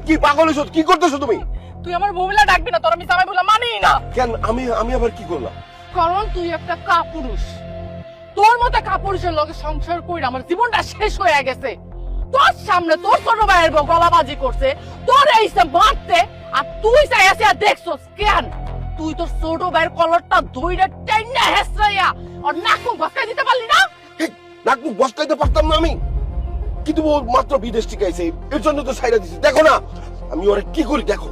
কি পাগল হইছো? কি করতেছো তুমি? তুই আমার বউলা ডাকবি না, তোর আমি জামাই বলে মানি না। কেন আমি আবার কি করলাম? কারণ তুই একটা কাপুরুষ। তোর মতো কাপুরুষের লগে সংসার কইরা আমার জীবনটা শেষ হয়ে গেছে। তোর সামনে তোর ছোট ভাইয়ের বউ গলাবাজি করছে, তোর এইসে মারতে, আর তুই চাই আসে আর দেখছস কেন? তুই তোর ছোট ভাইয়ের কলারটা ধইরা টাইনা হেসরাইয়া আর নাক মুখ বসকাই দিতে পারলি না? নাক মুখ বসকাইতে পারতাম না আমি, কিন্তু ও মাত্র বিদেশ থেকে আইছে, এর জন্য তো ছাইড়া দিছি। দেখো না আমি ওরে কি করি, দেখো।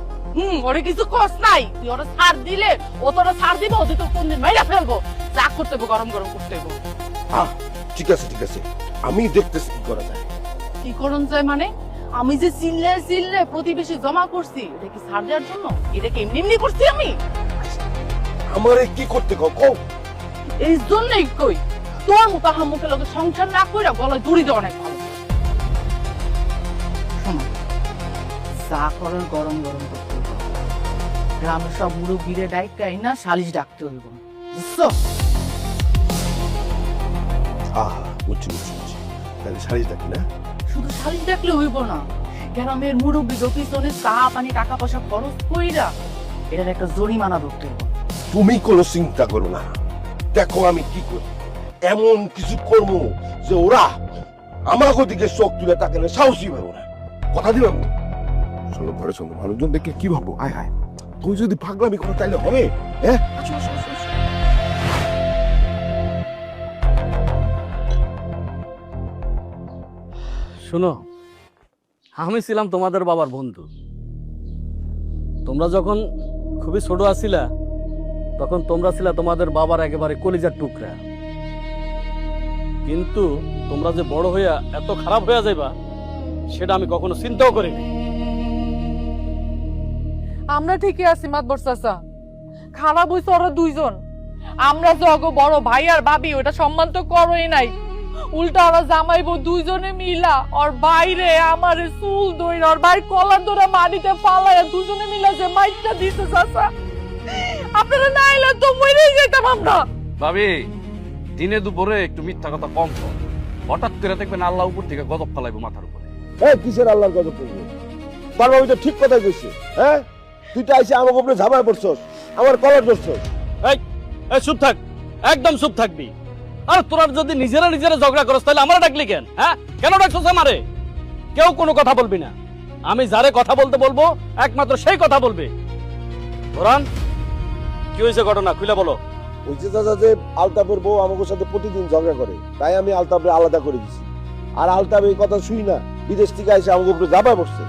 ওরে কিছু কস নাই, তুই ওরে ছাড় দিলে ও তোরা ছাড় দিব, তুই তো কোনদিন মাইরা ফেলবো। রাগ করতে হইব, গরম গরম করতে হইব। ঠিক আছে, আমি দেখতেছি কি করা যায়। কি করন যায় মানে? আমি যে চিল্লে প্রতিবেশী জমা করছি, এটা কি ছাড় দেওয়ার জন্য? এটা কি এমনি এমনি করছি আমি? আমারে কি করতে কও? এই জন্যই কই, তোর মতো হামুকের লোকের সংসার না কইরা গলায় দড়ি দেওয়া অনেক ভালো। শোনো, চা করার গরম গরম করতে হইব। গ্রামের সব মুরব্বীরে ডাইকাই না সালিশ ডাকতে হইব, বুঝছো? বুঝছি। তাহলে সারিস ডাকি না? শুধু সালিশ ডাকলে হইব না, গ্রামের মুরব্বী পিছনে চা পানি টাকা পয়সা খরচ কইরা এটার একটা জরিমানা ধরতে হইব। তুমি কোনো চিন্তা করো না, দেখো আমি কি করি। এমন কিছু করবো যে ওরা আমাকে দিকে চোখ তুলে তাকালে সাহসী পাবো না। কথা দিলাম। চলো ঘরে চলো, মানুষজন দেখে কি ভাববো? আয় তুই যদি পাগলামি করো তাইলে হবে? হ্যাঁ, শোনো, আমি ছিলাম তোমাদের বাবার বন্ধু। তোমরা যখন খুবই ছোট আছিলা, তখন তোমরা ছিলা তোমাদের বাবার একেবারে কলিজার টুকরা। কিন্তু তোমরা যে বড় হইয়া এত খারাপ হইয়া যাইবা, সেটা আমি কখনো চিন্তাও করিনি। আমরা ঠিকই আছি মাতবর চাচা, খারাপ হইছে ওরা দুইজন। আমরা জগ বড় ভাই আর ভাবি ওটা সম্মান তো করোই নাই, উল্টা ওরা জামাইবো দুইজনে মিলা ওর বাইরে আমার চুল দইরা ওর ভাই কলার ধরে মাটিতে ফালাইয়া দুজনে মিলা যে মাইকটা দিতে চাচা, আপনারা না এলে তো মরেই যেতাম আমরা। ভাবি, দিনে দুপুরে একটু মিথ্যা কথা কম কর। হঠাৎ করে দেখবেন আল্লাহ উপর থেকে গজব ফেলাইবো মাথার উপরে। কিসের আল্লাহর গজব করবো? বাবা ওই তো ঠিক কথাই কইছে। হ্যাঁ, তুই তো আইসে আমার উপরে ঝামায় পড়ছস, আমার কলার ধরছস। এই চুপ থাক, একদম চুপ থাকবি। আর তোরা যদি নিজেরা ঝগড়া করস, তাহলে আমরা ডাকলি কেন? হ্যাঁ, কেন ডাকছস আমারে? কেউ কোনো কথা বলবি না। আমি যারে কথা বলতে বলবো একমাত্র সেই কথা বলবে। ওরান, কি হয়েছে ঘটনা খুলে বলো। ওই যে দাদা যে আলতাফের বউ আমাদের সাথে প্রতিদিন ঝগড়া করে, তাই আমি আলতাফে আলাদা করে দিছি। আর আলতাফ এই কথা শুই না বিদেশ থেকে আইসে আমাদের উপরে ঝাঁপায় পড়ছে।